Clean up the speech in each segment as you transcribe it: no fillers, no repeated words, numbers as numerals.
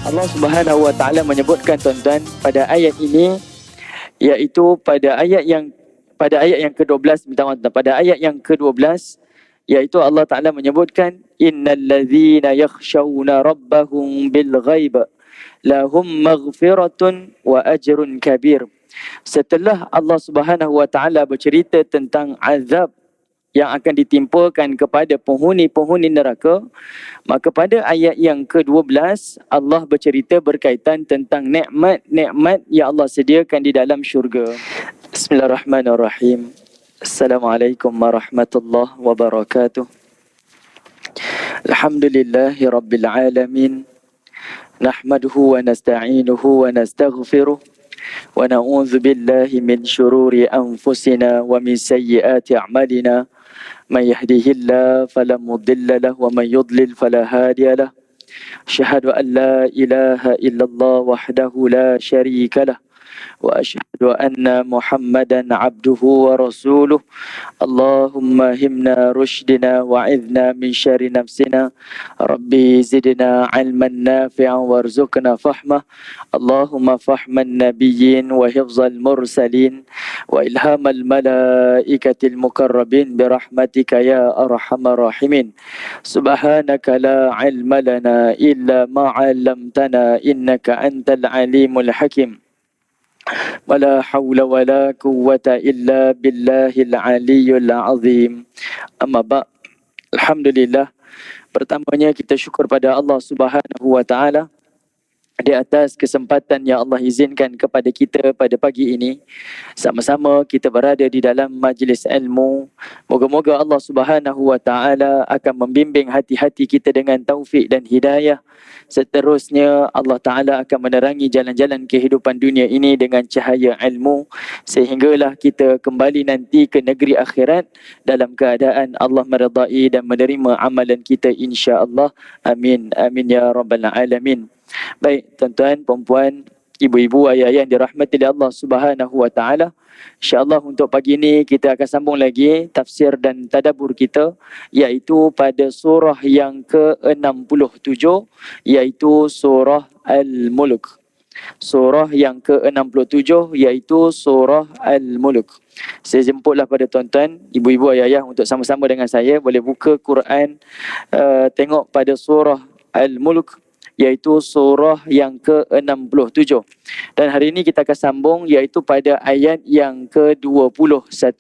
Allah Subhanahu Wa Taala menyebutkan tuan-tuan pada ayat ini, iaitu pada ayat yang ke-12, minta maaf, pada ayat yang ke-12, iaitu Allah Taala menyebutkan innal ladzina yakhshawna rabbahum bil ghaib lahum maghfiratun wa ajrun kabir. Setelah Allah Subhanahu Wa Taala bercerita tentang azab yang akan ditimpakan kepada penghuni-penghuni neraka, maka pada ayat yang ke-12 Allah bercerita berkaitan tentang nikmat-nikmat yang Allah sediakan di dalam syurga. Bismillahirrahmanirrahim. Assalamualaikum warahmatullahi wabarakatuh. Alhamdulillahi rabbil alamin. Nahmaduhu wa nasta'inuhu wa nastaghfiruh. Wa na'udzu billahi min syururi anfusina wa min sayyiati a'malina. من يهده الله فلا مضل له ومن يضلل فلا هادي له أشهد أن لا إله إلا الله وحده لا شريك له وأشهد أن محمدا عبده ورسوله اللهم همنا رشدنا وعذنا من شر نفسنا ربي زدنا علما نافعا وارزقنا فهمه اللهم فهم النبيين وحفظ المرسلين وإلهام الملائكة المقربين برحمتك يا أرحم الراحمين سبحانك لا علم لنا إلا ما علمتنا إنك أنت العليم الحكيم ولا حول ولا قوة إلا بالله العلي العظيم. Amma ba'. Alhamdulillah. Pertamanya kita syukur pada Allah Subhanahu Wa Taala di atas kesempatan yang Allah izinkan kepada kita pada pagi ini. Sama-sama kita berada di dalam majlis ilmu. Moga-moga Allah Subhanahu Wa Taala akan membimbing hati-hati kita dengan taufik dan hidayah. Seterusnya Allah Ta'ala akan menerangi jalan-jalan kehidupan dunia ini dengan cahaya ilmu, sehinggalah kita kembali nanti ke negeri akhirat dalam keadaan Allah meredai dan menerima amalan kita, insya-Allah. Amin. Amin ya rabbal alamin. Baik tuan-tuan, puan-puan, ibu-ibu, ayah-ayah yang dirahmati oleh Allah Subhanahu Wa Taala, insya-Allah untuk pagi ini kita akan sambung lagi tafsir dan tadabbur kita, iaitu pada surah yang ke-67, iaitu surah Al-Mulk. Surah yang ke-67 iaitu surah Al-Mulk. Saya jemputlah pada tuan-tuan, ibu-ibu, ayah-ayah untuk sama-sama dengan saya boleh buka Quran, tengok pada surah Al-Mulk, iaitu surah yang ke-67. Dan hari ini kita akan sambung iaitu pada ayat yang ke-21.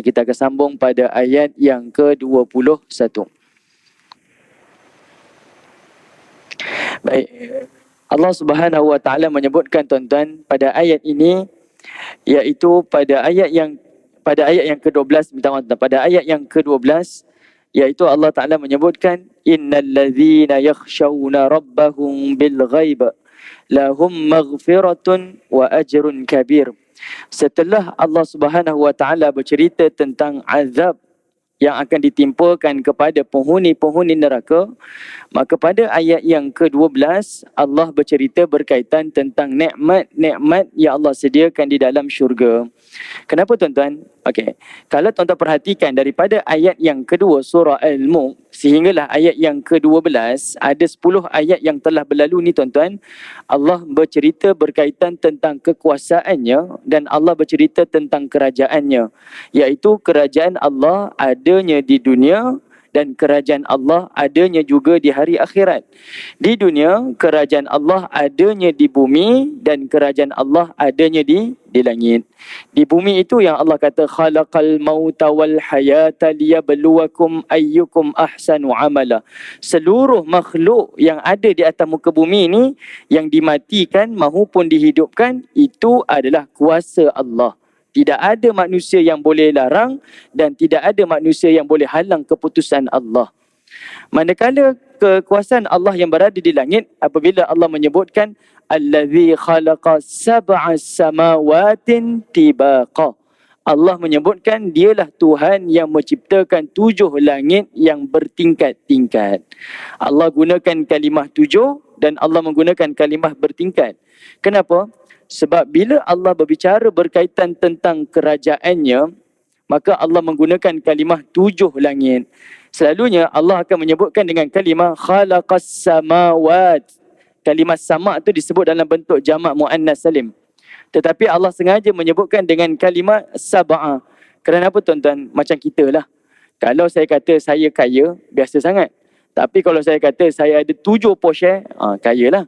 Kita akan sambung pada ayat yang ke-21. Baik. Allah Subhanahu Wa Taala menyebutkan tuan-tuan pada ayat ini, iaitu pada ayat yang ke-12, minta maaf, pada ayat yang ke-12, iaitu Allah Ta'ala menyebutkan innal ladzina yakhshawna rabbahum bil ghaib lahum maghfiratun wa ajrun kabir. Setelah Allah Subhanahu Wa Ta'ala bercerita tentang azab yang akan ditimpakan kepada penghuni-penghuni neraka, maka pada ayat yang ke-12 Allah bercerita berkaitan tentang nikmat-nikmat yang Allah sediakan di dalam syurga. Kenapa tuan-tuan? Okey. Kalau tuan-tuan perhatikan daripada ayat yang kedua surah Al-Mulk sehinggalah ayat yang ke-12, ada 10 ayat yang telah berlalu ni tuan-tuan. Allah bercerita berkaitan tentang kekuasaannya dan Allah bercerita tentang kerajaannya, iaitu kerajaan Allah adanya di dunia dan kerajaan Allah adanya juga di hari akhirat. Di dunia, kerajaan Allah adanya di bumi dan kerajaan Allah adanya di langit. Di bumi itu yang Allah kata khalaqal mauta wal hayata liyabluwakum ayyukum ahsanu amala. Seluruh makhluk yang ada di atas muka bumi ini, yang dimatikan maupun dihidupkan, itu adalah kuasa Allah. Tidak ada manusia yang boleh larang dan tidak ada manusia yang boleh halang keputusan Allah. Manakala kekuasaan Allah yang berada di langit, apabila Allah menyebutkan allazi khalaqa sab'a samawatin tibaqa, Allah menyebutkan dialah Tuhan yang menciptakan 7 langit yang bertingkat-tingkat. Allah gunakan kalimah 7 dan Allah menggunakan kalimah bertingkat. Kenapa? Sebab bila Allah berbicara berkaitan tentang kerajaannya, maka Allah menggunakan kalimah 7 langit. Selalunya Allah akan menyebutkan dengan kalimah khalaqas samawat. kalimat sama' tu disebut dalam bentuk jamak muannas salim. Tetapi Allah sengaja menyebutkan dengan kalimat sab'ah. Kerana apa tuan-tuan? Macam kita lah. Kalau saya kata saya kaya, biasa sangat. Tapi kalau saya kata saya ada 7 Porsche, kaya lah.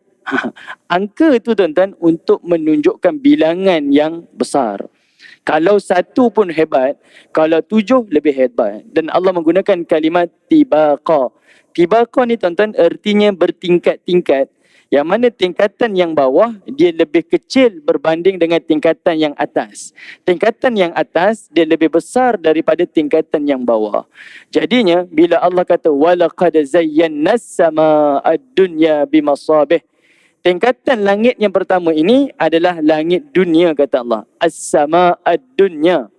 Angka tu tuan-tuan untuk menunjukkan bilangan yang besar. Kalau 1 pun hebat, kalau 7 lebih hebat. Dan Allah menggunakan kalimat tibaqa. Tibaqa ni tuan-tuan artinya bertingkat-tingkat. Yang mana tingkatan yang bawah dia lebih kecil berbanding dengan tingkatan yang atas. Tingkatan yang atas dia lebih besar daripada tingkatan yang bawah. Jadinya bila Allah kata walaqad zayyana as-samaa'a ad-dunya bimasabih. Tingkatan langit yang pertama ini adalah langit dunia kata Allah. As-samaa'a ad-dunya.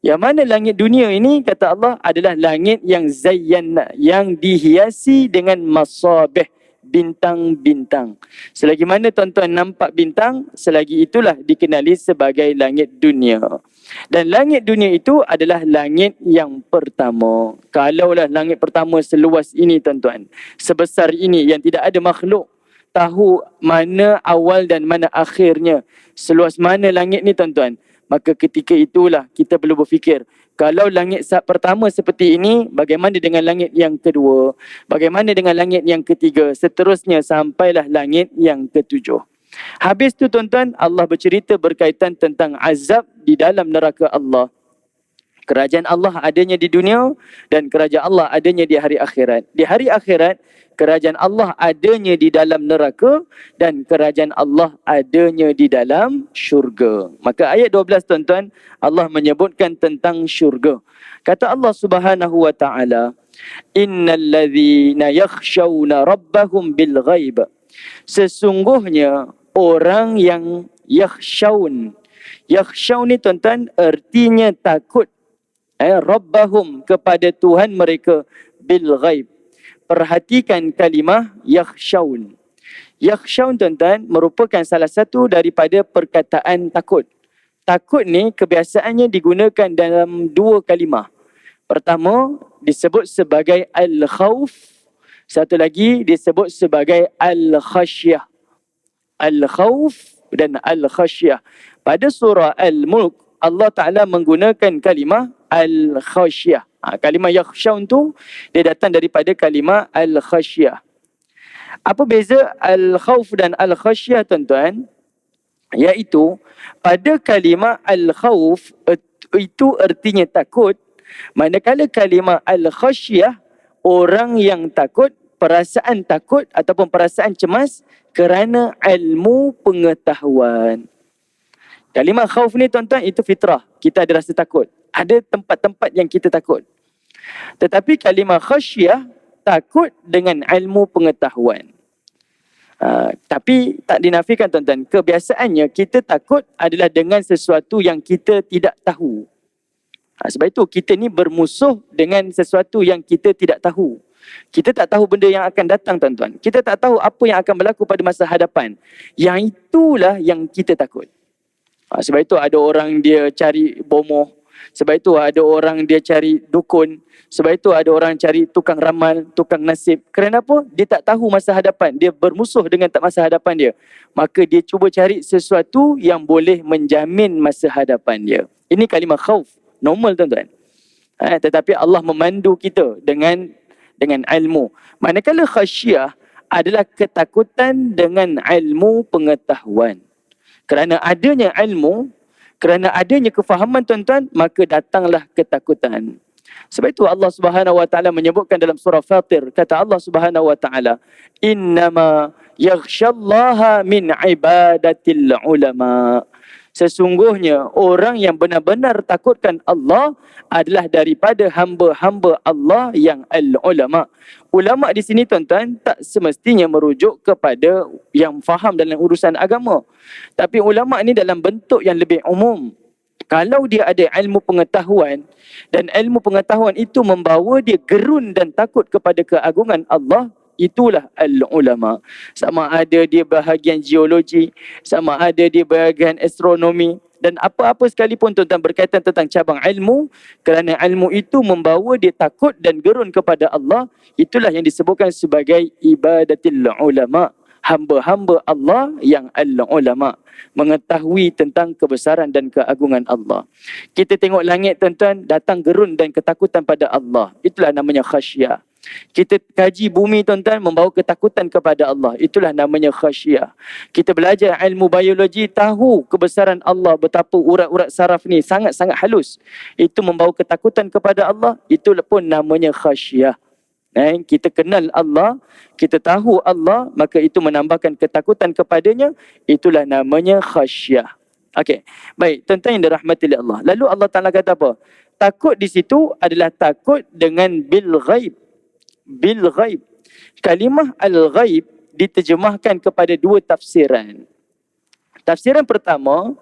Yang mana langit dunia ini kata Allah adalah langit yang zayyana, yang dihiasi dengan masabih, bintang-bintang. Selagi mana tuan-tuan nampak bintang, selagi itulah dikenali sebagai langit dunia. Dan langit dunia itu adalah langit yang pertama. Kalaulah langit pertama seluas ini tuan-tuan, sebesar ini yang tidak ada makhluk tahu mana awal dan mana akhirnya, seluas mana langit ni tuan-tuan, maka ketika itulah kita perlu berfikir, kalau langit pertama seperti ini, bagaimana dengan langit yang kedua? Bagaimana dengan langit yang ketiga? Seterusnya sampailah langit yang ketujuh. Habis tu tuan-tuan, Allah bercerita berkaitan tentang azab di dalam neraka Allah. Kerajaan Allah adanya di dunia dan kerajaan Allah adanya di hari akhirat. Di hari akhirat, kerajaan Allah adanya di dalam neraka dan kerajaan Allah adanya di dalam syurga. Maka ayat 12 tuan-tuan, Allah menyebutkan tentang syurga. Kata Allah Subhanahu wa taala, innal ladzina yakhshawna rabbahum bil ghaib. Sesungguhnya orang yang yakhshawn. Yakhshawn ni tuan-tuan artinya takut. Rabbahum kepada Tuhan mereka bil ghaib. Perhatikan kalimah yakhshawn. Yakhshawn tuan-tuan merupakan salah satu daripada perkataan takut. Takut ni kebiasaannya digunakan dalam 2 kalimah. Pertama disebut sebagai al-khawf. Satu lagi disebut sebagai al-khasyah. Al-khawf dan al-khasyah. Pada surah Al-Mulk, Allah Ta'ala menggunakan kalimah al-khasyah. Kalimah yakhshawn tu dia datang daripada kalimah al-khasyah. Apa beza al-khawf dan al-khasyah tuan-tuan? Iaitu pada kalimah al-khawf itu artinya takut, manakala kalimah al-khasyah orang yang takut, perasaan takut ataupun perasaan cemas kerana ilmu pengetahuan. Kalimah khauf ni tuan-tuan itu fitrah. Kita ada rasa takut. Ada tempat-tempat yang kita takut. Tetapi kalimah khasyah takut dengan ilmu pengetahuan. Tapi tak dinafikan tuan-tuan. Kebiasaannya kita takut adalah dengan sesuatu yang kita tidak tahu. Sebab itu kita ni bermusuh dengan sesuatu yang kita tidak tahu. Kita tak tahu benda yang akan datang tuan-tuan. Kita tak tahu apa yang akan berlaku pada masa hadapan. Yang itulah yang kita takut. Sebab itu ada orang dia cari bomoh. Sebab itu ada orang dia cari dukun. Sebab itu ada orang cari tukang ramal, tukang nasib. Kerana apa? Dia tak tahu masa hadapan. Dia bermusuh dengan masa hadapan dia. Maka dia cuba cari sesuatu yang boleh menjamin masa hadapan dia. Ini kalimah khauf. Normal tuan-tuan. Tetapi Allah memandu kita dengan ilmu. Manakala khasyah adalah ketakutan dengan ilmu pengetahuan. Kerana adanya ilmu, kerana adanya kefahaman tuan-tuan, maka datanglah ketakutan. Sebab itu Allah Subhanahu wa taala menyebutkan dalam surah Fatir, kata Allah Subhanahu wa taala, innama yakhshallaha min ibadatil ulama. Sesungguhnya orang yang benar-benar takutkan Allah adalah daripada hamba-hamba Allah yang al-ulama. Ulama di sini tuan-tuan tak semestinya merujuk kepada yang faham dalam urusan agama. Tapi ulama ni dalam bentuk yang lebih umum. Kalau dia ada ilmu pengetahuan dan ilmu pengetahuan itu membawa dia gerun dan takut kepada keagungan Allah, itulah al-ulama. Sama ada dia bahagian geologi, sama ada dia bahagian astronomi, dan apa-apa sekalipun tuan-tuan berkaitan tentang cabang ilmu, kerana ilmu itu membawa dia takut dan gerun kepada Allah, itulah yang disebutkan sebagai ibadatil ulama. hamba-hamba Allah yang al-ulama, mengetahui tentang kebesaran dan keagungan Allah. Kita tengok langit tuan-tuan, datang gerun dan ketakutan pada Allah. Itulah namanya khasyah. Kita kaji bumi tuan-tuan, membawa ketakutan kepada Allah. Itulah namanya khasyah. Kita belajar ilmu biologi, tahu kebesaran Allah, betapa urat-urat saraf ni sangat-sangat halus. Itu membawa ketakutan kepada Allah. Itu pun namanya khasyah. Kita kenal Allah, kita tahu Allah, maka itu menambahkan ketakutan kepadanya. Itulah namanya khasyah. Okey. Baik, tuan-tuan yang dirahmati oleh Allah. Lalu Allah Taala kata apa? Takut di situ adalah takut dengan bil ghaib. Bil ghaib. Kalimah al-ghaib diterjemahkan kepada dua tafsiran. Tafsiran pertama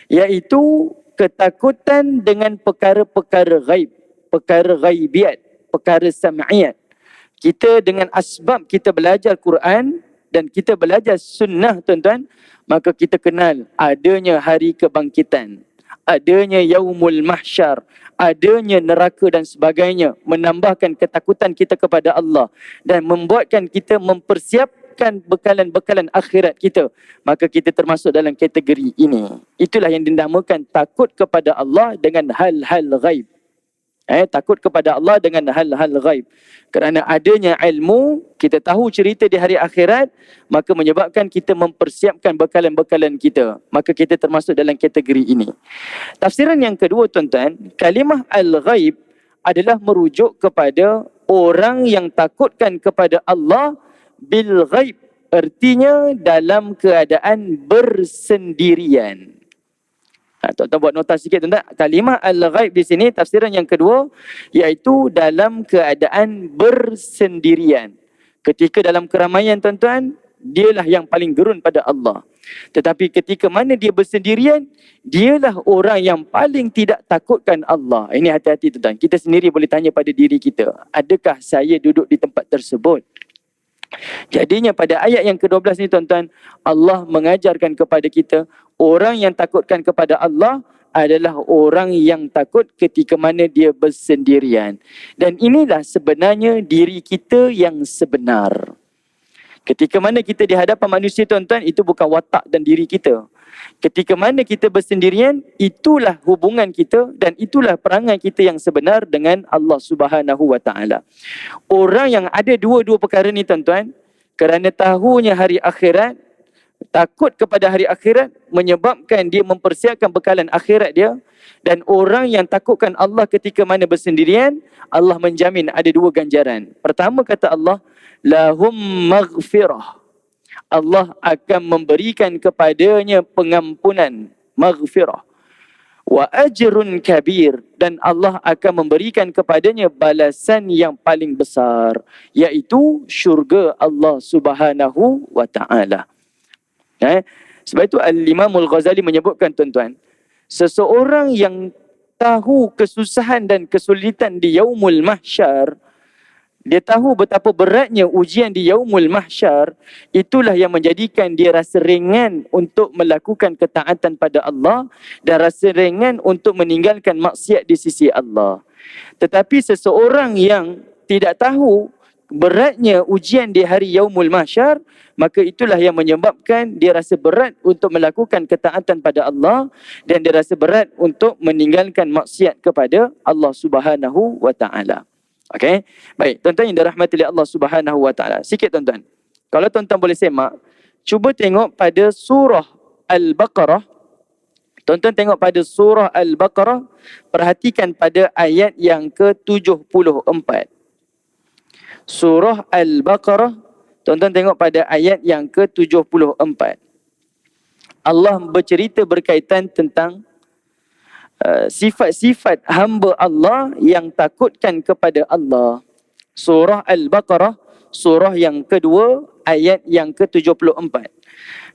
iaitu ketakutan dengan perkara-perkara ghaib, perkara ghaibiat, perkara sam'iyat. Kita dengan asbab kita belajar Quran dan kita belajar sunnah tuan-tuan, maka kita kenal adanya hari kebangkitan, adanya yaumul mahsyar, adanya neraka dan sebagainya, menambahkan ketakutan kita kepada Allah dan membuatkan kita mempersiapkan bekalan-bekalan akhirat kita. Maka kita termasuk dalam kategori ini. Itulah yang dinamakan takut kepada Allah dengan hal-hal ghaib. Takut kepada Allah dengan hal-hal ghaib. Kerana adanya ilmu, kita tahu cerita di hari akhirat, maka menyebabkan kita mempersiapkan bekalan-bekalan kita. Maka kita termasuk dalam kategori ini. Tafsiran yang kedua tuan-tuan, kalimah al-ghaib adalah merujuk kepada orang yang takutkan kepada Allah bil ghaib. Artinya dalam keadaan bersendirian. Tuan-tuan buat nota sikit tuan-tuan. Kalimah al-ghaib di sini tafsiran yang kedua iaitu dalam keadaan bersendirian. Ketika dalam keramaian tuan-tuan, dialah yang paling gerun pada Allah. Tetapi ketika mana dia bersendirian, dialah orang yang paling tidak takutkan Allah. Ini hati-hati tuan-tuan. Kita sendiri boleh tanya pada diri kita, adakah saya duduk di tempat tersebut? Jadinya pada ayat yang ke-12 ni tuan-tuan, Allah mengajarkan kepada kita, orang yang takutkan kepada Allah adalah orang yang takut ketika mana dia bersendirian. Dan inilah sebenarnya diri kita yang sebenar. Ketika mana kita di hadapan manusia tuan-tuan, itu bukan watak dan diri kita. Ketika mana kita bersendirian, itulah hubungan kita dan itulah perangai kita yang sebenar dengan Allah Subhanahu wa taala. Orang yang ada dua-dua perkara ni tuan-tuan, kerana tahunya hari akhirat, takut kepada hari akhirat menyebabkan dia mempersiapkan bekalan akhirat dia. Dan orang yang takutkan Allah ketika mana bersendirian, Allah menjamin ada dua ganjaran. Pertama kata Allah, lahum maghfirah. Allah akan memberikan kepadanya pengampunan, maghfirah. Wa ajrun kabir, dan Allah akan memberikan kepadanya balasan yang paling besar, iaitu syurga Allah Subhanahu wa taala. Sebab itu Al-Imam Al-Ghazali menyebutkan tuan-tuan, seseorang yang tahu kesusahan dan kesulitan di yaumul mahsyar, dia tahu betapa beratnya ujian di yaumul mahsyar, itulah yang menjadikan dia rasa ringan untuk melakukan ketaatan pada Allah dan rasa ringan untuk meninggalkan maksiat di sisi Allah. Tetapi seseorang yang tidak tahu beratnya ujian di hari yaumul mahsyar, maka itulah yang menyebabkan dia rasa berat untuk melakukan ketaatan pada Allah dan dia rasa berat untuk meninggalkan maksiat kepada Allah Subhanahu wa taala. Okey. Baik, tuan-tuan yang dirahmati oleh Allah Subhanahu wa taala. Sikit tuan-tuan. Kalau tuan-tuan boleh semak, cuba tengok pada surah Al-Baqarah. Tuan-tuan tengok pada surah Al-Baqarah, perhatikan pada ayat yang ke-74. Surah Al-Baqarah, tuan-tuan tengok pada ayat yang ke-74. Allah bercerita berkaitan tentang sifat-sifat hamba Allah yang takutkan kepada Allah. Surah Al-Baqarah, surah yang kedua, ayat yang ke-74.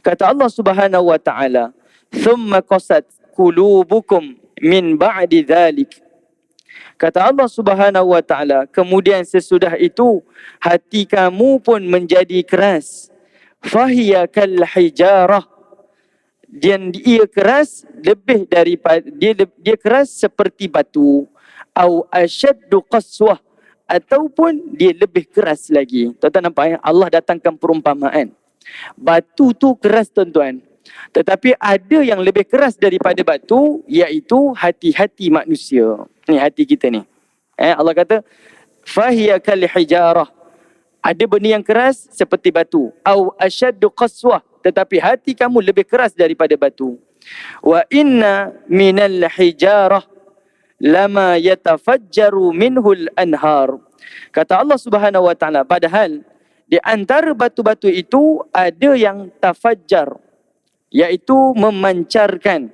Kata Allah Subhanahu wa taala, "Thumma qasat qulubukum min ba'di dhalik." Kata Allah Subhanahu wa taala, kemudian sesudah itu hati kamu pun menjadi keras. Fahiya kal hijarah. Dan dia keras lebih daripada dia keras seperti batu, au ashaddu qaswah, ataupun dia lebih keras lagi. Tuan-tuan nampak ya, Allah datangkan perumpamaan. Batu tu keras tuan-tuan. Tetapi ada yang lebih keras daripada batu, iaitu hati-hati manusia. Ni hati kita ni. Allah kata, fahiya kal hijarah. Ada benda yang keras seperti batu. Au asyaddu qaswah. Tetapi hati kamu lebih keras daripada batu. Wa inna minal hijarah lama yatafajjaru minhul anhar. Kata Allah Subhanahu wa taala, padahal di antara batu-batu itu ada yang tafajjar, iaitu memancarkan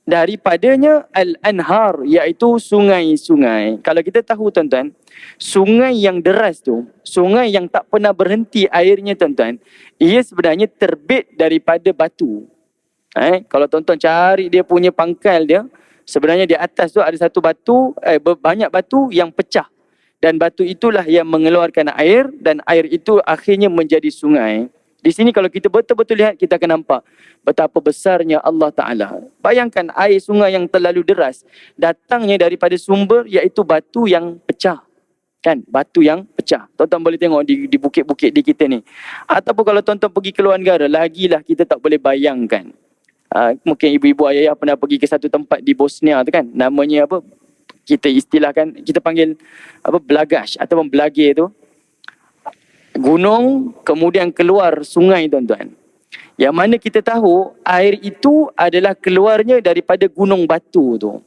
daripadanya al-anhar, iaitu sungai-sungai. Kalau kita tahu tuan-tuan, sungai yang deras tu, sungai yang tak pernah berhenti airnya tuan-tuan, ia sebenarnya terbit daripada batu. Kalau tuan-tuan cari dia punya pangkal dia, sebenarnya di atas tu ada satu batu, banyak batu yang pecah. Dan batu itulah yang mengeluarkan air, dan air itu akhirnya menjadi sungai. Di sini kalau kita betul-betul lihat, kita akan nampak betapa besarnya Allah Ta'ala. Bayangkan air sungai yang terlalu deras, datangnya daripada sumber iaitu batu yang pecah. Kan? Batu yang pecah. Tuan-tuan boleh tengok di bukit-bukit di kita ni. Ataupun kalau tuan-tuan pergi ke luar negara, lagilah kita tak boleh bayangkan. Mungkin ibu-ibu ayah pernah pergi ke satu tempat di Bosnia tu kan. Namanya apa? Kita istilahkan, kita panggil apa, Belagash ataupun Belagir tu. Gunung, kemudian keluar sungai tuan-tuan. Yang mana kita tahu air itu adalah keluarnya daripada gunung batu tu.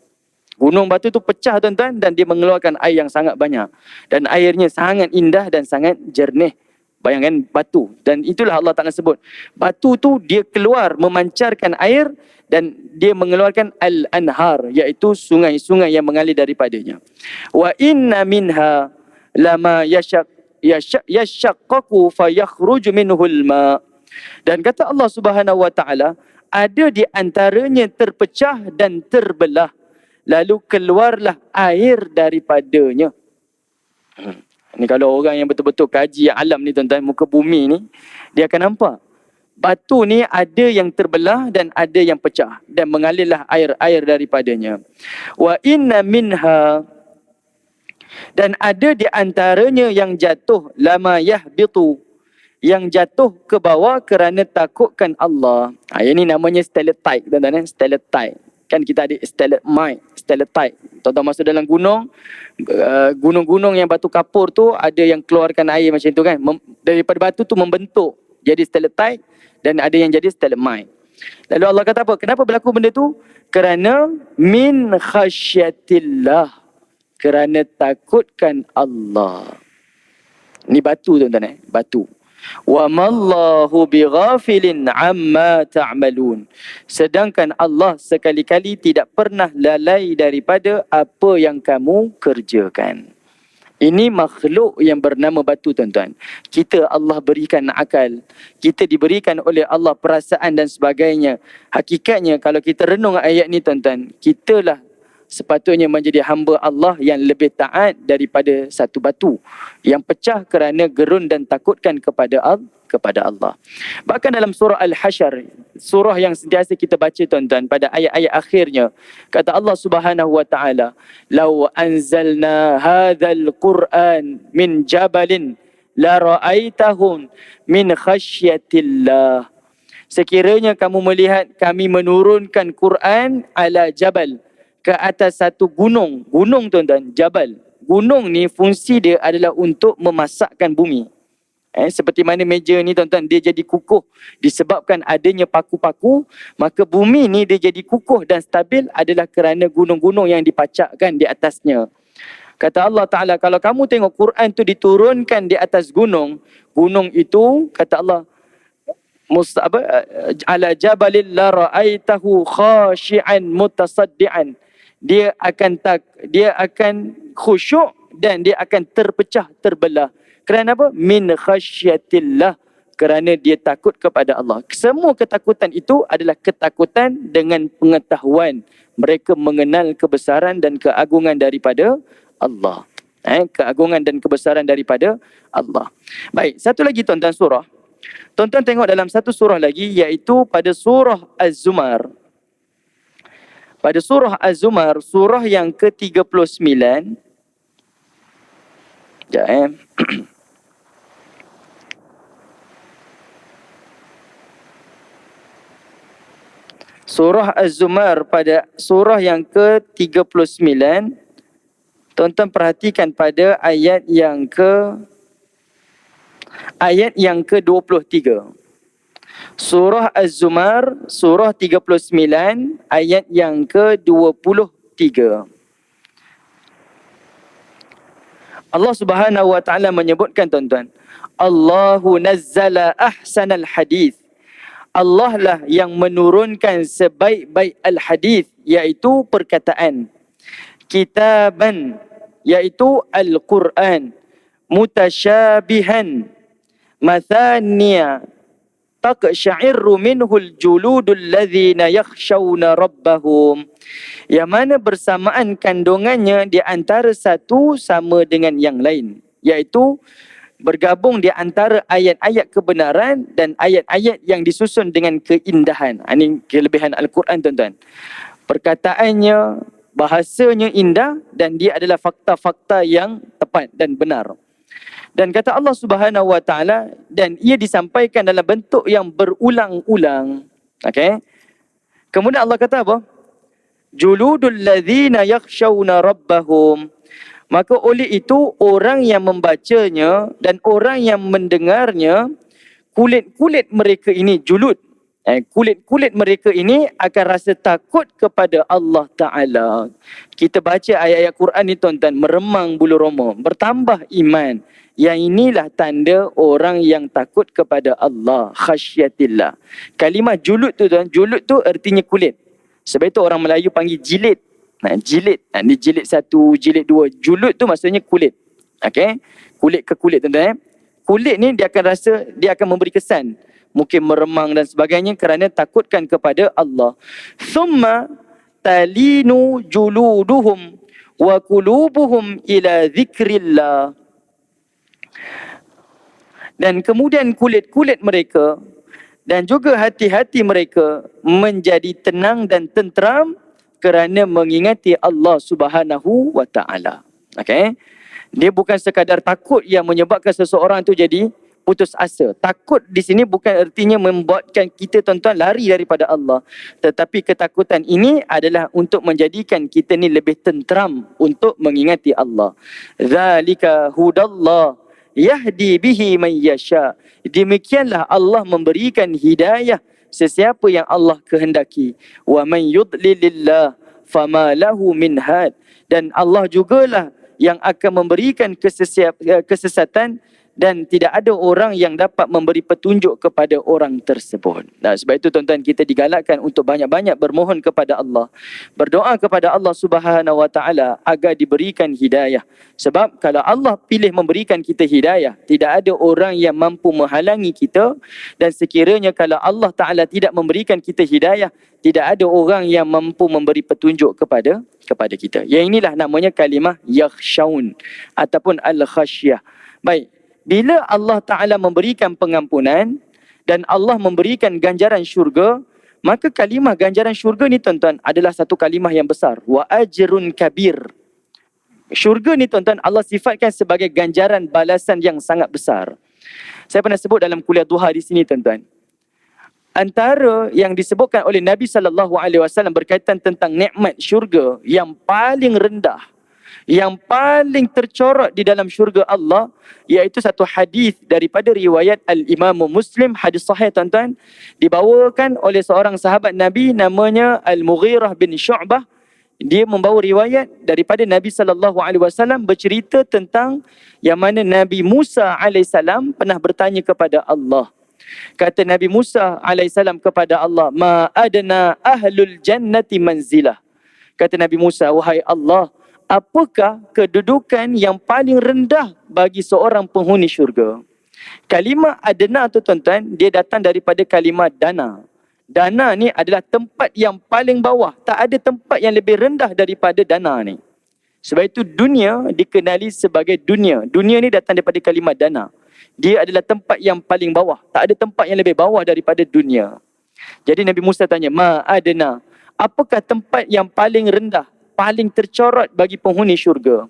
Gunung batu tu pecah tuan-tuan, dan dia mengeluarkan air yang sangat banyak. Dan airnya sangat indah dan sangat jernih. Bayangkan batu. Dan itulah Allah Ta'ala sebut. Batu tu dia keluar memancarkan air dan dia mengeluarkan al-anhar, iaitu sungai-sungai yang mengalir daripadanya. Wa inna minha lama yashaqqaqu fayakhruju minhul ma. Dan kata Allah Subhanahu wa taala, ada di antaranya terpecah dan terbelah, lalu keluarlah air daripadanya. Ni kalau orang yang betul-betul kaji alam ni tuan-tuan, muka bumi ni, dia akan nampak batu ni ada yang terbelah dan ada yang pecah, dan mengalirlah air-air daripadanya. Wa inna minha, dan ada di antaranya yang jatuh, lama yahbitu, yang jatuh ke bawah kerana takutkan Allah. Ini namanya stalactite tuan-tuan, stalactite. Kan kita ada stalactite. Tuan-tuan masuk dalam gunung, gunung-gunung yang batu kapur tu ada yang keluarkan air macam tu kan. Daripada batu tu membentuk jadi stalactite, dan ada yang jadi stalagmite. Lalu Allah kata apa? Kenapa berlaku benda tu? Kerana min khasyatillah, kerana takutkan Allah. Ni batu tuan-tuan, batu. Wa mallahu bighafilin amma ta'malun. Sedangkan Allah sekali-kali tidak pernah lalai daripada apa yang kamu kerjakan. Ini makhluk yang bernama batu tuan-tuan. Kita Allah berikan akal. Kita diberikan oleh Allah perasaan dan sebagainya. Hakikatnya kalau kita renung ayat ni tuan-tuan, kitalah sepatutnya menjadi hamba Allah yang lebih taat daripada satu batu yang pecah kerana gerun dan takutkan kepada Allah. Bahkan dalam surah Al-Hasyr, surah yang sentiasa kita baca tuan-tuan, pada ayat-ayat akhirnya, kata Allah Subhanahu wa taala, "Lau anzalna hadzal Qur'an min jabalin la ra'aitahum min khasyatillah." Sekiranya kamu melihat kami menurunkan Quran ala jabal, ke atas satu gunung. Gunung tuan-tuan, jabal. Gunung ni fungsi dia adalah untuk memasakkan bumi. Seperti mana meja ni tuan-tuan, dia jadi kukuh disebabkan adanya paku-paku, maka bumi ni dia jadi kukuh dan stabil adalah kerana gunung-gunung yang dipacakkan di atasnya. Kata Allah Ta'ala, kalau kamu tengok Quran tu diturunkan di atas gunung, gunung itu, kata Allah, ala jabalil la ra'aitahu khashi'an mutasaddian. Dia akan khusyuk dan dia akan terpecah, terbelah. Kerana apa? Min khasyatillah, kerana dia takut kepada Allah. Semua ketakutan itu adalah ketakutan dengan pengetahuan. Mereka mengenal kebesaran dan keagungan daripada Allah. Keagungan dan kebesaran daripada Allah. Baik, satu lagi tuan-tuan surah. Tuan-tuan tengok dalam satu surah lagi, iaitu pada surah Az-Zumar. Pada surah Az-Zumar, surah yang ke-39. Sekejap Surah Az-Zumar pada surah yang ke-39. Tuan-tuan perhatikan pada ayat yang ke-23. Surah Az-Zumar, surah 39, ayat yang ke-23. Allah Subhanahu wa taala menyebutkan, tuan-tuan, Allahu nazzala ahsanal hadith. Allah lah yang menurunkan sebaik-baik al-hadith, iaitu perkataan. Kitaban, iaitu Al-Quran. Mutasyabihan, mathaniya, taqsya'irru minhul juludul ladzina yakhshawna rabbahum. Yang mana bersamaan kandungannya di antara satu sama dengan yang lain, iaitu bergabung di antara ayat-ayat kebenaran dan ayat-ayat yang disusun dengan keindahan. Ini kelebihan Al-Quran, tuan-tuan. Perkataannya, bahasanya indah dan dia adalah fakta-fakta yang tepat dan benar. Dan kata Allah Subhanahu wa taala, dan ia disampaikan dalam bentuk yang berulang-ulang. Okey. Kemudian Allah kata apa? Juludul ladzina yakhshawna rabbahum. Maka oleh itu orang yang membacanya dan orang yang mendengarnya, kulit-kulit mereka ini, julud, kulit-kulit mereka ini akan rasa takut kepada Allah Ta'ala. Kita baca ayat-ayat Quran ni, tuan-tuan, meremang bulu roma, bertambah iman. Yang inilah tanda orang yang takut kepada Allah, khasyatillah. Kalimah julud tu, tuan, julud tu artinya kulit. Sebab itu orang Melayu panggil jilid. Jilid, ni jilid 1, jilid 2. Julud tu maksudnya kulit. Okey, kulit ke kulit, tuan-tuan. Kulit ni dia akan rasa, dia akan memberi kesan, mungkin meremang dan sebagainya kerana takutkan kepada Allah. Thumma talinu juluduhum wa qulubuhum ila zikrillah. Dan kemudian kulit-kulit mereka dan juga hati-hati mereka menjadi tenang dan tenteram kerana mengingati Allah Subhanahu wa taala. Okey. Dia bukan sekadar takut yang menyebabkan seseorang tu jadi putus asa. Takut di sini bukan artinya membuatkan kita, tuan-tuan, lari daripada Allah. Tetapi ketakutan ini adalah untuk menjadikan kita ni lebih tenteram untuk mengingati Allah. Zalika hudallah yahdi bihi man yasha. Demikianlah Allah memberikan hidayah sesiapa yang Allah kehendaki. Wa man yudlilillah fama lahu min had. Dan Allah jugalah yang akan memberikan kesesatan dan tidak ada orang yang dapat memberi petunjuk kepada orang tersebut. Nah, sebab itu, tuan-tuan, kita digalakkan untuk banyak-banyak bermohon kepada Allah, berdoa kepada Allah Subhanahu wa taala agar diberikan hidayah. Sebab kalau Allah pilih memberikan kita hidayah, tidak ada orang yang mampu menghalangi kita. Dan sekiranya kalau Allah Taala tidak memberikan kita hidayah, tidak ada orang yang mampu memberi petunjuk kepada kita. Yang inilah namanya kalimah yakhshaun ataupun al-khasyah. Baik. Bila Allah Ta'ala memberikan pengampunan dan Allah memberikan ganjaran syurga, maka kalimah ganjaran syurga ni, tuan-tuan, adalah satu kalimah yang besar. Wa ajrun kabir. Syurga ni, tuan-tuan, Allah sifatkan sebagai ganjaran balasan yang sangat besar. Saya pernah sebut dalam kuliah duha di sini, tuan-tuan. Antara yang disebutkan oleh Nabi SAW berkaitan tentang nikmat syurga yang paling rendah, yang paling tercorot di dalam syurga Allah, iaitu satu hadis daripada riwayat Al-Imam Muslim, hadis sahih, tuan-tuan, dibawakan oleh seorang sahabat Nabi namanya Al-Mughirah bin Syu'bah. Dia membawa riwayat daripada Nabi SAW bercerita tentang yang mana Nabi Musa AS pernah bertanya kepada Allah. Kata Nabi Musa AS kepada Allah, ma adna ahlul jannati manzilah. Kata Nabi Musa, wahai Allah, apakah kedudukan yang paling rendah bagi seorang penghuni syurga? Kalimah adna tu, tuan-tuan, dia datang daripada kalimah dana. Dana ni adalah tempat yang paling bawah. Tak ada tempat yang lebih rendah daripada dana ni. Sebab itu dunia dikenali sebagai dunia. Dunia ni datang daripada kalimah dana. Dia adalah tempat yang paling bawah. Tak ada tempat yang lebih bawah daripada dunia. Jadi Nabi Musa tanya, ma adna, apakah tempat yang paling rendah, paling tercorot bagi penghuni syurga?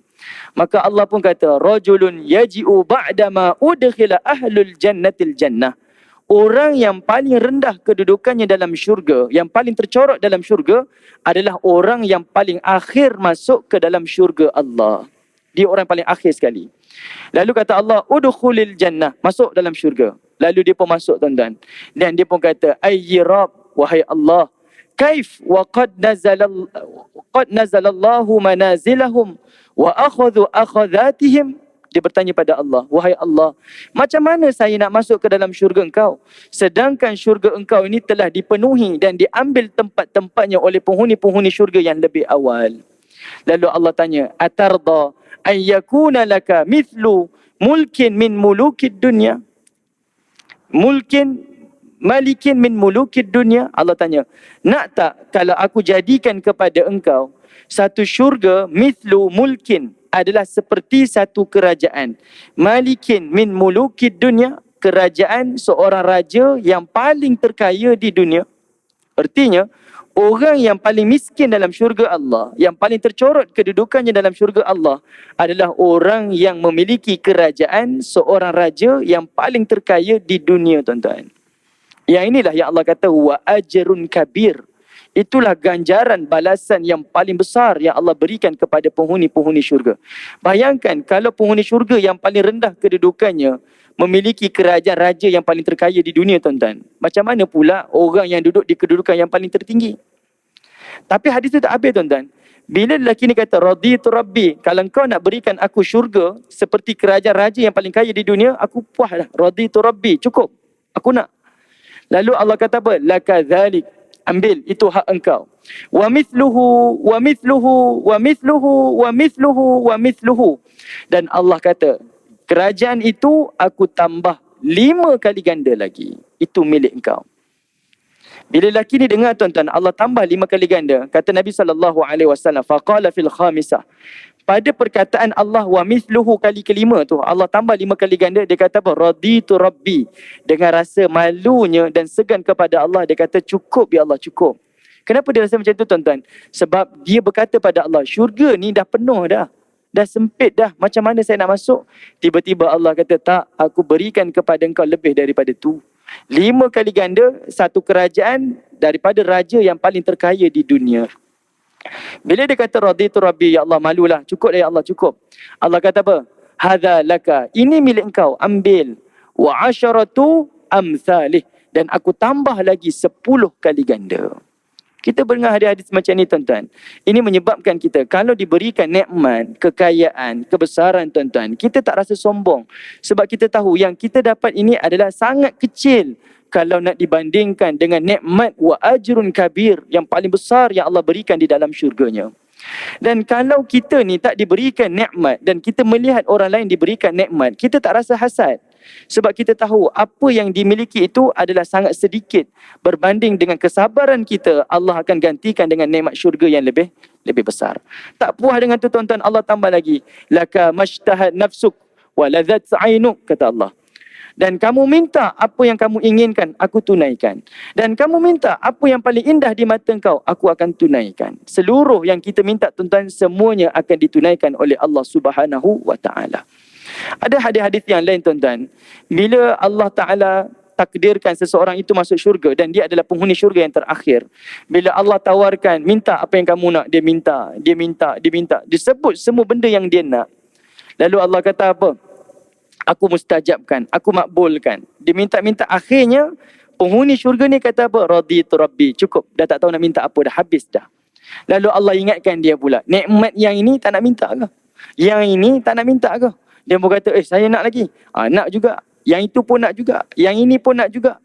Maka Allah pun kata, rajulun yaji'u ba'dama udkhila ahlul jannatil jannah orang yang paling rendah kedudukannya dalam syurga, yang paling tercorot dalam syurga adalah orang yang paling akhir masuk ke dalam syurga Allah. Dia orang paling akhir sekali. Lalu kata Allah, udkhulil jannah, masuk dalam syurga. Lalu dia pun masuk, tuan-tuan. Dan dia pun kata, ayyi Rabb, wahai Allah, kaif wa qad nazalallahu manazilahum wa akhadhu akhadhatihim. Dia bertanya pada Allah, wahai Allah, macam mana saya nak masuk ke dalam syurga engkau? Sedangkan syurga engkau ini telah dipenuhi dan diambil tempat-tempatnya oleh penghuni-penghuni syurga yang lebih awal. Lalu Allah tanya, atarda an yakuna laka mithlu mulkin min mulukid dunya? Malikin min mulukid dunya? Allah tanya, nak tak kalau aku jadikan kepada engkau satu syurga mithlu mulkin, adalah seperti satu kerajaan. Malikin min mulukid dunya, kerajaan seorang raja yang paling terkaya di dunia. Artinya, orang yang paling miskin dalam syurga Allah, yang paling tercorot kedudukannya dalam syurga Allah adalah orang yang memiliki kerajaan seorang raja yang paling terkaya di dunia, tuan-tuan. Yang inilah yang Allah kata, wa ajrun kabir. Itulah ganjaran balasan yang paling besar yang Allah berikan kepada penghuni-penghuni syurga. Bayangkan kalau penghuni syurga yang paling rendah kedudukannya memiliki kerajaan raja yang paling terkaya di dunia, tuan-tuan. Macam mana pula orang yang duduk di kedudukan yang paling tertinggi? Tapi hadis itu tak habis, tuan-tuan. Bila lelaki ni kata, raditu rabbi, kalau kau nak berikan aku syurga seperti kerajaan raja yang paling kaya di dunia, aku puas dah. Raditu rabbi, cukup. Aku nak. Lalu Allah kata apa? Laka dhalik. Ambil, itu hak engkau. Wa mithluhu, wa mithluhu, wa mithluhu, wa mithluhu, wa mithluhu. Dan Allah kata, kerajaan itu aku tambah 5 kali ganda lagi. Itu milik engkau. Bila lelaki ni dengar, tuan-tuan, Allah tambah 5 kali ganda. Kata Nabi SAW, faqala fil khamisah. Pada perkataan Allah wa mithluhu kali kelima tu, Allah tambah 5 kali ganda, dia kata apa? Raditu rabbi. Dengan rasa malunya dan segan kepada Allah, dia kata cukup ya Allah, cukup. Kenapa dia rasa macam tu, tuan-tuan? Sebab dia berkata pada Allah, syurga ni dah penuh dah. Dah sempit dah, macam mana saya nak masuk? Tiba-tiba Allah kata, tak, aku berikan kepada engkau lebih daripada tu. 5 kali ganda, satu kerajaan daripada raja yang paling terkaya di dunia. Bila dia kata raditu rabbi, ya Allah, malulah, cukup dah ya Allah, cukup. Allah kata apa? Hadza laka, ini milik engkau, ambil. Wa asharatu amsalih, dan aku tambah lagi 10 kali ganda. Kita dengar hadis-hadis macam ni, tuan-tuan. Ini menyebabkan kita kalau diberikan nikmat, kekayaan, kebesaran, tuan-tuan, kita tak rasa sombong. Sebab kita tahu yang kita dapat ini adalah sangat kecil kalau nak dibandingkan dengan nikmat wa ajrun kabir yang paling besar yang Allah berikan di dalam syurganya. Dan kalau kita ni tak diberikan nikmat dan kita melihat orang lain diberikan nikmat, kita tak rasa hasad. Sebab kita tahu apa yang dimiliki itu adalah sangat sedikit berbanding dengan kesabaran kita. Allah akan gantikan dengan nikmat syurga yang lebih besar. Tak puas dengan tu, tuan-tuan, Allah tambah lagi. Laka mashtahat nafsuk wa ladzat ainuk, kata Allah. Dan kamu minta apa yang kamu inginkan, aku tunaikan. Dan kamu minta apa yang paling indah di mata engkau, aku akan tunaikan. Seluruh yang kita minta, tuan-tuan, semuanya akan ditunaikan oleh Allah Subhanahu wa ta'ala. Ada hadis-hadis yang lain, tuan-tuan. Bila Allah Ta'ala takdirkan seseorang itu masuk syurga dan dia adalah penghuni syurga yang terakhir. Bila Allah tawarkan, minta apa yang kamu nak, dia minta, dia minta, dia minta. Disebut semua benda yang dia nak. Lalu Allah kata apa? Aku mustajabkan, aku makbulkan. Dia minta-minta, akhirnya penghuni syurga ni kata apa? Raditu rabbi, cukup. Dah tak tahu nak minta apa, dah habis dah. Lalu Allah ingatkan dia pula, nikmat yang ini tak nak minta ke? Yang ini tak nak minta ke? Dia pun kata, saya nak lagi. Nak juga. Yang itu pun nak juga. Yang ini pun nak juga.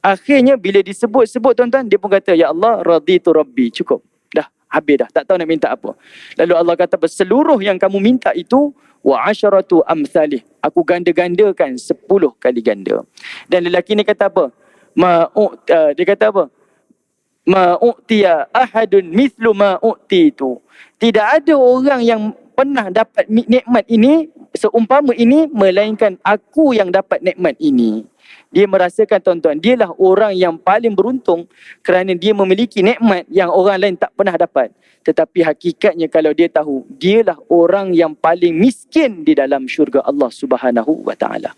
Akhirnya bila disebut-sebut, tuan-tuan, dia pun kata, ya Allah, raditu rabbi, cukup. Dah, habis dah. Tak tahu nak minta apa. Lalu Allah kata, seluruh yang kamu minta itu, wa asharatu amsalih, aku ganda-gandakan 10 kali ganda. Dan lelaki ni kata apa? Dia kata apa? Ma'u'tiya ahadun mithlu ma'u'titu. Tidak ada orang yang pernah dapat nikmat ini seumpama ini melainkan aku yang dapat nikmat ini. Dia merasakan tuan-tuan, dialah orang yang paling beruntung kerana dia memiliki nikmat yang orang lain tak pernah dapat. Tetapi hakikatnya kalau dia tahu, dialah orang yang paling miskin di dalam syurga Allah Subhanahu wa taala.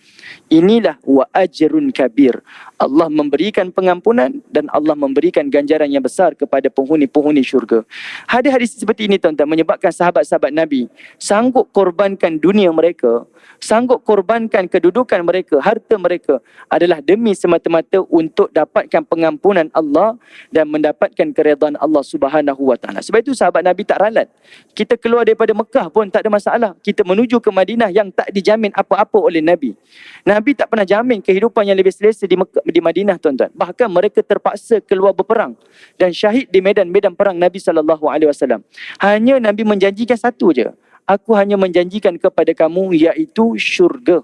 Inilah wa ajrun kabir. Allah memberikan pengampunan dan Allah memberikan ganjaran yang besar kepada penghuni-penghuni syurga. Hadis-hadis seperti ini tuan-tuan menyebabkan sahabat-sahabat Nabi sanggup korbankan dunia mereka, sanggup korbankan kedudukan mereka, harta mereka adalah demi semata-mata untuk dapatkan pengampunan Allah dan mendapatkan keredaan Allah Subhanahu wa taala. Sebab itu sahabat Nabi tak ralat. Kita keluar daripada Mekah pun tak ada masalah. Kita menuju ke Madinah yang tak dijamin apa-apa oleh Nabi. Nabi tak pernah jamin kehidupan yang lebih selesa di Madinah tuan-tuan. Bahkan mereka terpaksa keluar berperang dan syahid di medan-medan perang Nabi SAW. Hanya Nabi menjanjikan satu je. Aku hanya menjanjikan kepada kamu iaitu syurga.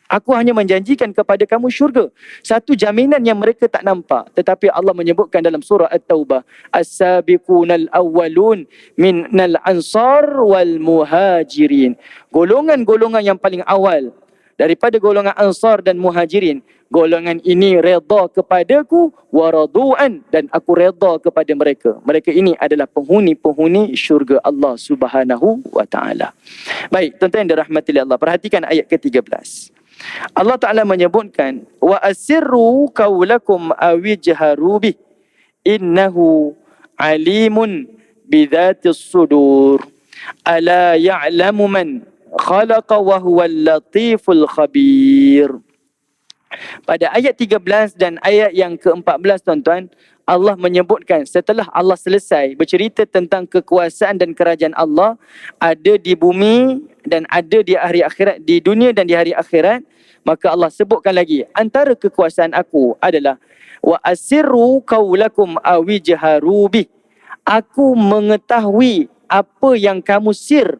Aku hanya menjanjikan kepada kamu syurga. Satu jaminan yang mereka tak nampak. Tetapi Allah menyebutkan dalam surah At-Taubah. As-sabiqunal awwalun minal ansar wal muhajirin. Golongan-golongan yang paling awal daripada golongan ansar dan muhajirin. Golongan ini redha kepadaku waradu'an, dan aku redha kepada mereka. Mereka ini adalah penghuni-penghuni syurga Allah Subhanahu wa taala. Baik, tuan-tuan yang dirahmati Allah, perhatikan ayat ke-13. Allah Ta'ala menyebutkan wa asirru qawlakum awijharu bih innahu alimun bidhatis sudur ala ya'lamu man khalaqa wa huwal latiful khabir. Pada ayat 13 dan ayat yang ke-14 tuan-tuan, Allah menyebutkan setelah Allah selesai bercerita tentang kekuasaan dan kerajaan Allah ada di bumi dan ada di hari akhirat, di dunia dan di hari akhirat, maka Allah sebutkan lagi antara kekuasaan aku adalah wa asirru qaulakum awijharu bih. Aku mengetahui apa yang kamu sir,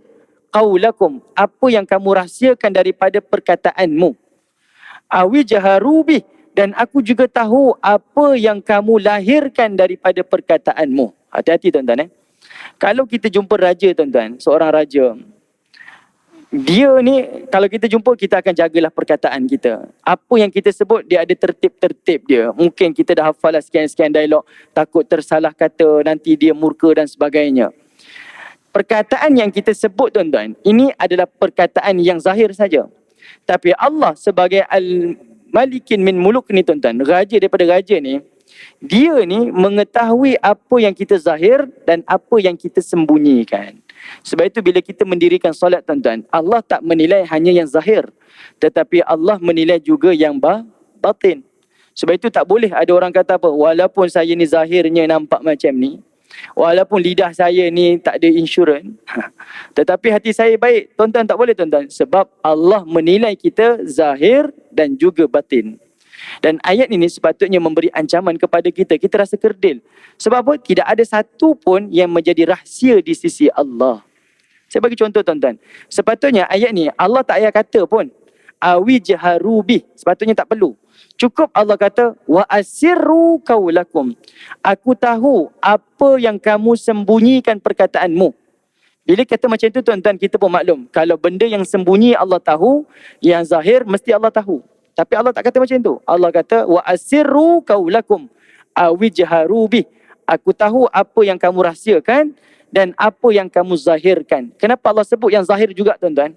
qaulakum, apa yang kamu rahsiakan daripada perkataanmu. Awijharu bih, dan aku juga tahu apa yang kamu lahirkan daripada perkataanmu. Hati-hati tuan-tuan. Kalau kita jumpa raja tuan-tuan, seorang raja, dia ni kalau kita jumpa, kita akan jagalah perkataan kita. Apa yang kita sebut, dia ada tertib-tertib dia. Mungkin kita dah hafal sekian-sekian dialog, takut tersalah kata, nanti dia murka dan sebagainya. Perkataan yang kita sebut tuan-tuan, ini adalah perkataan yang zahir saja. Tapi Allah sebagai Malikin min muluk ni tuan-tuan, raja daripada raja ni, dia ni mengetahui apa yang kita zahir dan apa yang kita sembunyikan. Sebab itu bila kita mendirikan solat tuan-tuan, Allah tak menilai hanya yang zahir, tetapi Allah menilai juga yang batin. Sebab itu tak boleh ada orang kata apa, walaupun saya ni zahirnya nampak macam ni, walaupun lidah saya ni tak ada insurans, tetapi hati saya baik. Tuan-tuan, tak boleh tuan-tuan. Sebab Allah menilai kita zahir dan juga batin. Dan ayat ini sepatutnya memberi ancaman kepada kita. Kita rasa kerdil. Sebab apa? Tidak ada satu pun yang menjadi rahsia di sisi Allah. Saya bagi contoh tuan-tuan. Sepatutnya ayat ni Allah tak payah kata pun awijharu bih. Sepatutnya tak perlu. Cukup Allah kata wa asirru qaulakum. Aku tahu apa yang kamu sembunyikan perkataanmu. Bila kata macam itu tuan-tuan, kita pun maklum kalau benda yang sembunyi Allah tahu, yang zahir mesti Allah tahu. Tapi Allah tak kata macam tu. Allah kata wa asirru qaulakum awijharu bih. Aku tahu apa yang kamu rahsiakan dan apa yang kamu zahirkan. Kenapa Allah sebut yang zahir juga tuan-tuan?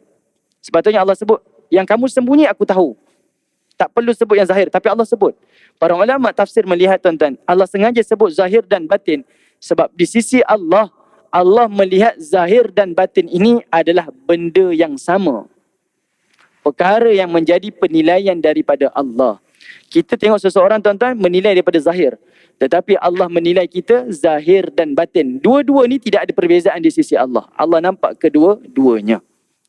Sepatutnya Allah sebut yang kamu sembunyi aku tahu. Tak perlu sebut yang zahir, tapi Allah sebut. Para ulama tafsir melihat tuan-tuan, Allah sengaja sebut zahir dan batin. Sebab di sisi Allah, Allah melihat zahir dan batin ini adalah benda yang sama. Perkara yang menjadi penilaian daripada Allah. Kita tengok seseorang tuan-tuan menilai daripada zahir. Tetapi Allah menilai kita zahir dan batin. Dua-dua ni tidak ada perbezaan di sisi Allah. Allah nampak kedua-duanya.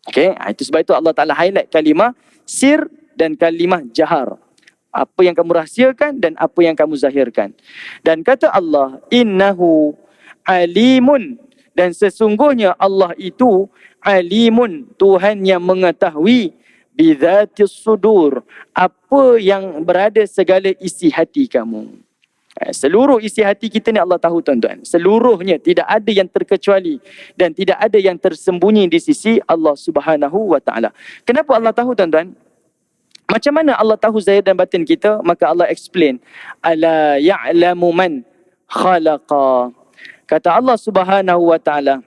Okay? Itu sebab itu Allah Ta'ala highlight kalimah sir dan kalimah jahar. Apa yang kamu rahsiakan dan apa yang kamu zahirkan. Dan kata Allah, innahu alimun. Dan sesungguhnya Allah itu alimun, Tuhan yang mengetahui bidhatis sudur, apa yang berada segala isi hati kamu. Seluruh isi hati kita ni Allah tahu tuan-tuan. Seluruhnya, tidak ada yang terkecuali dan tidak ada yang tersembunyi di sisi Allah Subhanahu wa ta'ala. Kenapa Allah tahu tuan-tuan? Macam mana Allah tahu zahir dan batin kita? Maka Allah explain, ala ya'lamu man khalaqa. Kata Allah Subhanahu wa taala,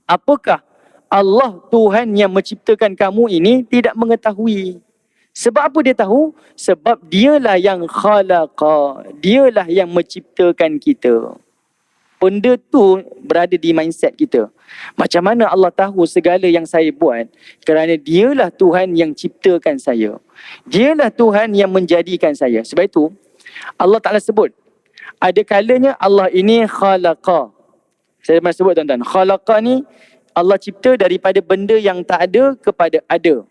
apakah Allah Tuhan yang menciptakan kamu ini tidak mengetahui? Sebab apa dia tahu? Sebab dialah yang khalaqa, dialah yang menciptakan kita. Benda tu berada di mindset kita. Macam mana Allah tahu segala yang saya buat? Kerana dialah Tuhan yang ciptakan saya. Dialah Tuhan yang menjadikan saya. Sebab itu Allah Ta'ala sebut, ada kalanya Allah ini khalaqa. Saya pernah sebut tuan-tuan, khalaqa ni Allah cipta daripada benda yang tak ada kepada ada.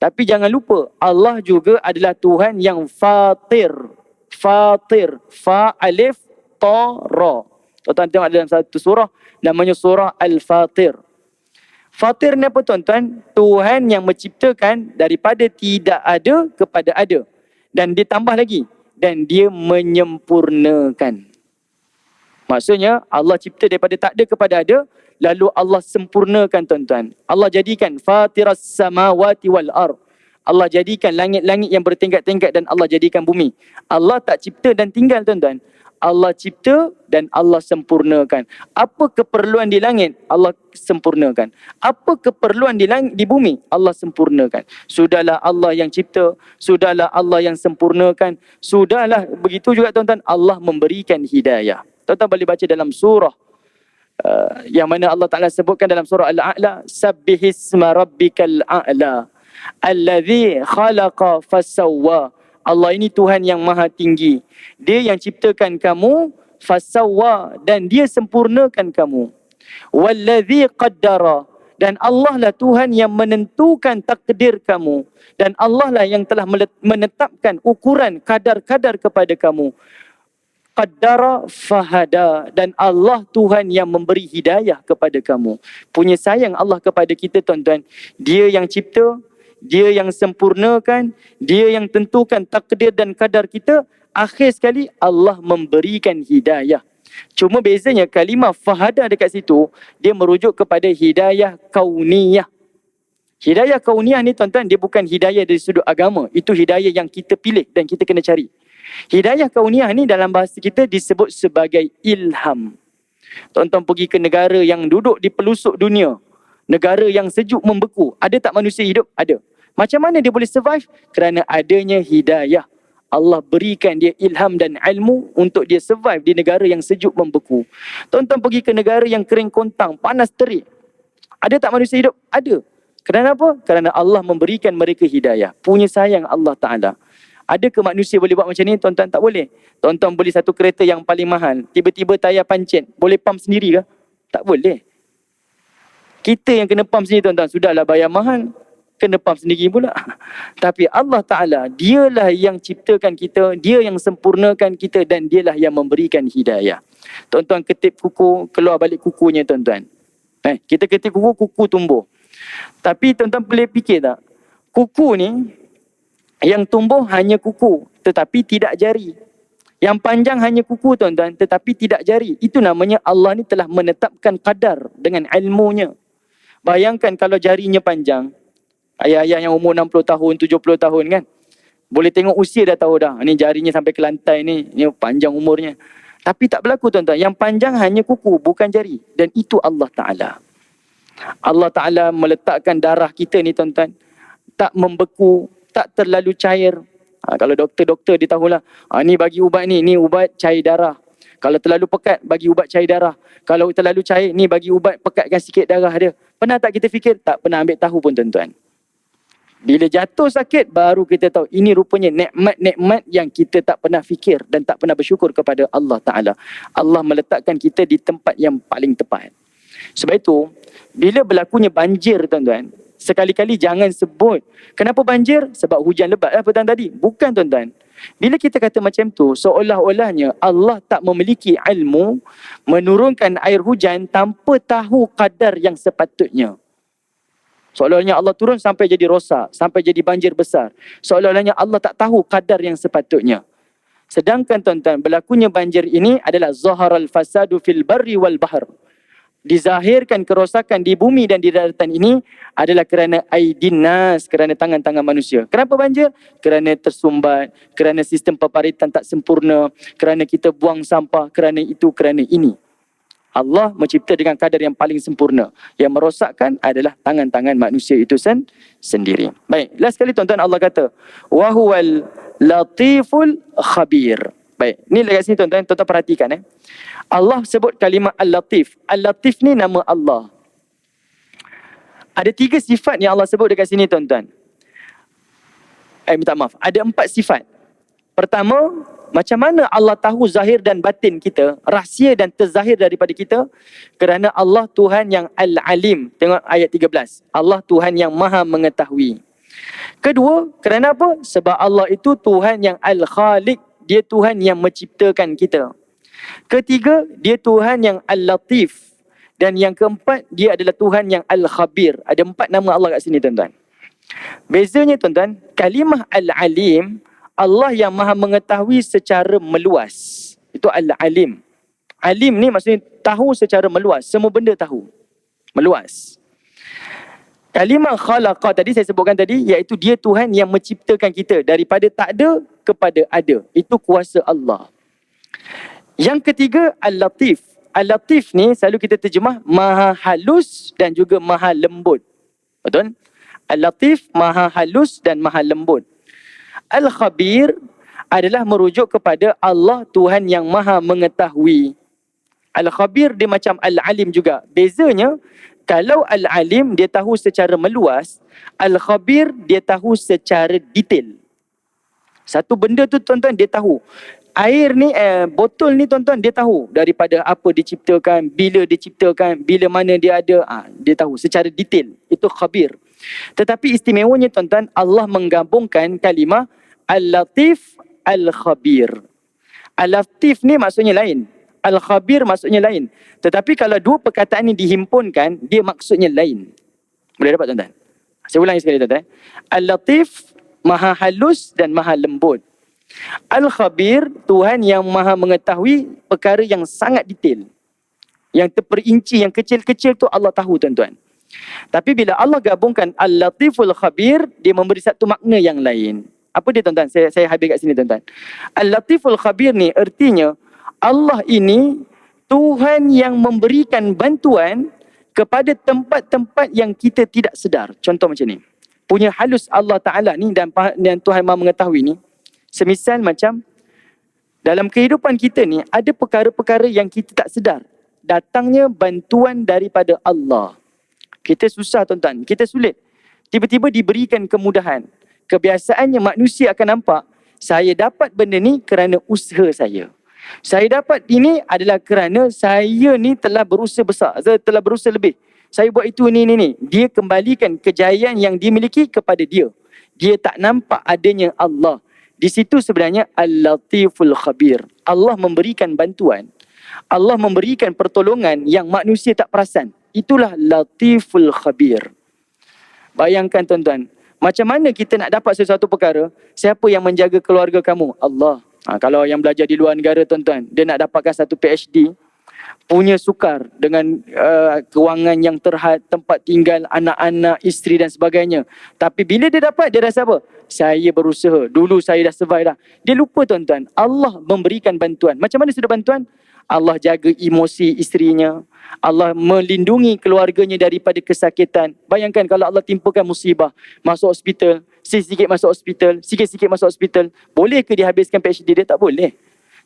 Tapi jangan lupa, Allah juga adalah Tuhan yang fatir. Fatir. Fa, alif, ta, ra. Tuan-tuan tengok dalam satu surah, namanya surah Al-Fatir. Fatir ni apa tuan-tuan? Tuhan yang menciptakan daripada tidak ada kepada ada. Dan ditambah lagi, dan dia menyempurnakan. Maksudnya, Allah cipta daripada tak ada kepada ada, lalu Allah sempurnakan tuan-tuan. Allah jadikan fatiras samawati wal ard. Allah jadikan langit-langit yang bertingkat-tingkat dan Allah jadikan bumi. Allah tak cipta dan tinggal tuan-tuan. Allah cipta dan Allah sempurnakan. Apa keperluan di langit, Allah sempurnakan. Apa keperluan di bumi, Allah sempurnakan. Sudahlah Allah yang cipta, sudahlah Allah yang sempurnakan, sudahlah begitu juga tuan-tuan, Allah memberikan hidayah. Tuan-tuan boleh baca dalam surah yang mana Allah Ta'ala sebutkan dalam surah Al-A'la, Sabbihisma rabbikal a'la alladhi khalaqa fasawwa. Allah ini Tuhan yang maha tinggi. Dia yang ciptakan kamu, fasawwa, dan dia sempurnakan kamu. Walladhi qaddara, dan Allah lah Tuhan yang menentukan takdir kamu. Dan Allah lah yang telah menetapkan ukuran kadar-kadar kepada kamu. Qaddara fahada, dan Allah Tuhan yang memberi hidayah kepada kamu. Punya sayang Allah kepada kita tuan-tuan. Dia yang cipta, dia yang sempurnakan, dia yang tentukan takdir dan kadar kita. Akhir sekali Allah memberikan hidayah. Cuma bezanya kalimah fahada dekat situ, dia merujuk kepada hidayah kauniyah. Hidayah kauniyah ni tuan-tuan, dia bukan hidayah dari sudut agama. Itu hidayah yang kita pilih dan kita kena cari. Hidayah kauniyah ni dalam bahasa kita disebut sebagai ilham. Tuan-tuan pergi ke negara yang duduk di pelusuk dunia, negara yang sejuk membeku, ada tak manusia hidup? Ada. Macam mana dia boleh survive? Kerana adanya hidayah. Allah berikan dia ilham dan ilmu untuk dia survive di negara yang sejuk membeku. Tuan-tuan pergi ke negara yang kering kontang, panas terik, ada tak manusia hidup? Ada. Kerana apa? Kerana Allah memberikan mereka hidayah. Punya sayang Allah Ta'ala. Ada ke manusia boleh buat macam ni? Tuan-tuan, tak boleh. Tuan-tuan beli satu kereta yang paling mahal, tiba-tiba tayar pancit, boleh pump sendiri ke? Tak boleh. Kita yang kena pump sendiri tuan-tuan. Sudahlah bayar mahal, kena pump sendiri pula. Tapi Allah Ta'ala, dialah yang ciptakan kita, dia yang sempurnakan kita, dan dialah yang memberikan hidayah. Tuan-tuan ketip kuku, keluar balik kukunya tuan-tuan. Kita ketip kuku, kuku tumbuh. Tapi tuan-tuan boleh fikir tak? Kuku ni, yang tumbuh hanya kuku, tetapi tidak jari. Yang panjang hanya kuku tuan-tuan, tetapi tidak jari. Itu namanya Allah ni telah menetapkan kadar dengan ilmunya. Bayangkan kalau jarinya panjang, ayah-ayah yang umur 60 tahun, 70 tahun kan, boleh tengok usia dah tahu dah, ni jarinya sampai ke lantai ni panjang umurnya. Tapi tak berlaku tuan-tuan, yang panjang hanya kuku, bukan jari. Dan itu Allah Ta'ala. Allah Ta'ala meletakkan darah kita ni tuan-tuan, tak membeku, tak terlalu cair. Kalau doktor-doktor dia tahulah, ni bagi ubat ni ubat cair darah. Kalau terlalu pekat, bagi ubat cair darah. Kalau terlalu cair, ni bagi ubat pekatkan sikit darah dia. Pernah tak kita fikir? Tak pernah ambil tahu pun tuan-tuan. Bila jatuh sakit, baru kita tahu ini rupanya nikmat-nikmat yang kita tak pernah fikir dan tak pernah bersyukur kepada Allah Ta'ala. Allah meletakkan kita di tempat yang paling tepat. Sebab itu, bila berlakunya banjir tuan-tuan, sekali-kali jangan sebut kenapa banjir? Sebab hujan lebat petang tadi. Bukan tuan-tuan. Bila kita kata macam tu, seolah-olahnya Allah tak memiliki ilmu menurunkan air hujan tanpa tahu kadar yang sepatutnya. Seolah-olahnya Allah turun sampai jadi rosak, sampai jadi banjir besar. Seolah-olahnya Allah tak tahu kadar yang sepatutnya. Sedangkan tuan-tuan, berlakunya banjir ini adalah zaharal fasadu fil barri wal bahr. dizahirkan kerosakan di bumi dan di daratan ini adalah kerana aidin nas, kerana tangan-tangan manusia. Kenapa banjir? Kerana tersumbat, kerana sistem peparitan tak sempurna, kerana kita buang sampah, kerana itu, kerana ini. Allah mencipta dengan kadar yang paling sempurna. Yang merosakkan adalah tangan-tangan manusia itu sendiri. Baik, last sekali tuan-tuan Allah kata, wa huwal latiful khabir. Baik, ni dekat sini tuan-tuan perhatikan Allah sebut kalimah Al-Latif. Al-Latif ni nama Allah. Ada 3 sifat yang Allah sebut dekat sini tuan-tuan. Minta maaf, ada 4 sifat. Pertama, macam mana Allah tahu zahir dan batin kita, rahsia dan terzahir daripada kita? Kerana Allah Tuhan yang Al-Alim. Tengok ayat 13. Allah Tuhan yang Maha mengetahui. Kedua, kerana apa? Sebab Allah itu Tuhan yang Al-Khaliq. Dia Tuhan yang menciptakan kita. Ketiga, dia Tuhan yang Al-Latif. Dan yang keempat, dia adalah Tuhan yang Al-Khabir. Ada 4 nama Allah kat sini tuan-tuan. Bezanya tuan-tuan, kalimah Al-Alim, Allah yang Maha mengetahui secara meluas. Itu Al-Alim. Alim ni maksudnya tahu secara meluas. Semua benda tahu. Meluas. Kalimah khalaqa tadi saya sebutkan tadi, iaitu dia Tuhan yang menciptakan kita daripada tak ada kepada ada. Itu kuasa Allah. Yang ketiga, Al-Latif. Al-Latif ni selalu kita terjemah maha halus dan juga maha lembut. Betul? Al-Latif, maha halus dan maha lembut. Al-Khabir adalah merujuk kepada Allah Tuhan yang Maha mengetahui. Al-Khabir dia macam Al-Alim juga. Bezanya, kalau Al-Alim dia tahu secara meluas, Al-Khabir dia tahu secara detail. Satu benda tu tuan-tuan dia tahu. Air ni, botol ni tuan-tuan dia tahu daripada apa diciptakan, bila diciptakan, bila mana dia ada. Dia tahu secara detail. Itu Khabir. Tetapi istimewanya tuan-tuan, Allah menggabungkan kalimah Al-Latif, Al-Khabir. Al-Latif ni maksudnya lain. Al-Khabir maksudnya lain. Tetapi kalau dua perkataan ni dihimpunkan, dia maksudnya lain. Boleh dapat tuan-tuan? Saya ulangi sekali tuan-tuan. Al-Latif, maha halus dan maha lembut. Al-Khabir, Tuhan yang maha mengetahui perkara yang sangat detail. Yang terperinci, yang kecil-kecil tu Allah tahu tuan-tuan. Tapi bila Allah gabungkan Al-Latiful Khabir, dia memberi satu makna yang lain. Apa dia tuan-tuan? Saya habis kat sini tuan-tuan. Al-Latiful Khabir ni artinya Allah ini Tuhan yang memberikan bantuan kepada tempat-tempat yang kita tidak sedar. Contoh macam ni. Punya halus Allah Ta'ala ni dan Tuhan Maha mengetahui ni. Semisal macam dalam kehidupan kita ni ada perkara-perkara yang kita tak sedar. Datangnya bantuan daripada Allah. Kita susah tuan-tuan. Kita sulit. Tiba-tiba diberikan kemudahan. Kebiasaannya manusia akan nampak, saya dapat benda ni kerana usaha saya. Saya dapat ini adalah kerana saya ni telah berusaha besar, saya telah berusaha lebih. Saya buat itu ni. Dia kembalikan kejayaan yang dimiliki kepada dia. Dia tak nampak adanya Allah. Di situ sebenarnya Al-Latiful Khabir. Allah memberikan bantuan. Allah memberikan pertolongan yang manusia tak perasan. Itulah Latiful Khabir. Bayangkan tuan-tuan, macam mana kita nak dapat sesuatu perkara, siapa yang menjaga keluarga kamu? Allah. Kalau yang belajar di luar negara tuan-tuan, dia nak dapatkan satu PhD, punya sukar dengan kewangan yang terhad, tempat tinggal, anak-anak, isteri dan sebagainya. Tapi bila dia dapat, dia rasa apa? Saya berusaha, dulu saya dah survive dah. Dia lupa tuan-tuan, Allah memberikan bantuan. Macam mana sudah bantuan? Allah jaga emosi isterinya. Allah melindungi keluarganya daripada kesakitan. Bayangkan kalau Allah timpakan musibah, masuk hospital, sikit-sikit masuk hospital, sikit-sikit masuk hospital. Boleh ke dia habiskan PhD dia? Tak boleh.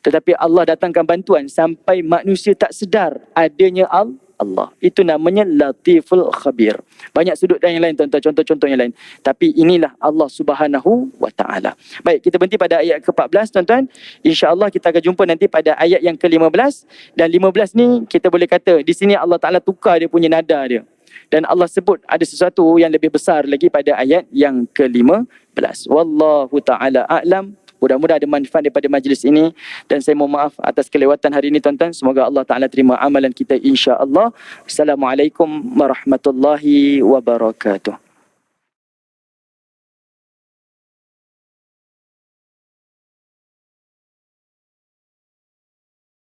Tetapi Allah datangkan bantuan sampai manusia tak sedar adanya Allah. Itu namanya Latiful Khabir. Banyak sudut dan yang lain tuan-tuan, contoh-contoh yang lain. Tapi inilah Allah Subhanahu wa Ta'ala. Baik, kita berhenti pada ayat ke-14 tuan-tuan. InsyaAllah kita akan jumpa nanti pada ayat yang ke-15. Dan 15 ni kita boleh kata di sini Allah Ta'ala tukar dia punya nada dia. Dan Allah sebut ada sesuatu yang lebih besar lagi pada ayat yang ke-15. Wallahu Ta'ala a'lam. Mudah-mudahan ada manfaat daripada majlis ini. Dan saya mohon maaf atas kelewatan hari ini tuan-tuan. Semoga Allah Ta'ala terima amalan kita insya-Allah. Assalamualaikum warahmatullahi wabarakatuh.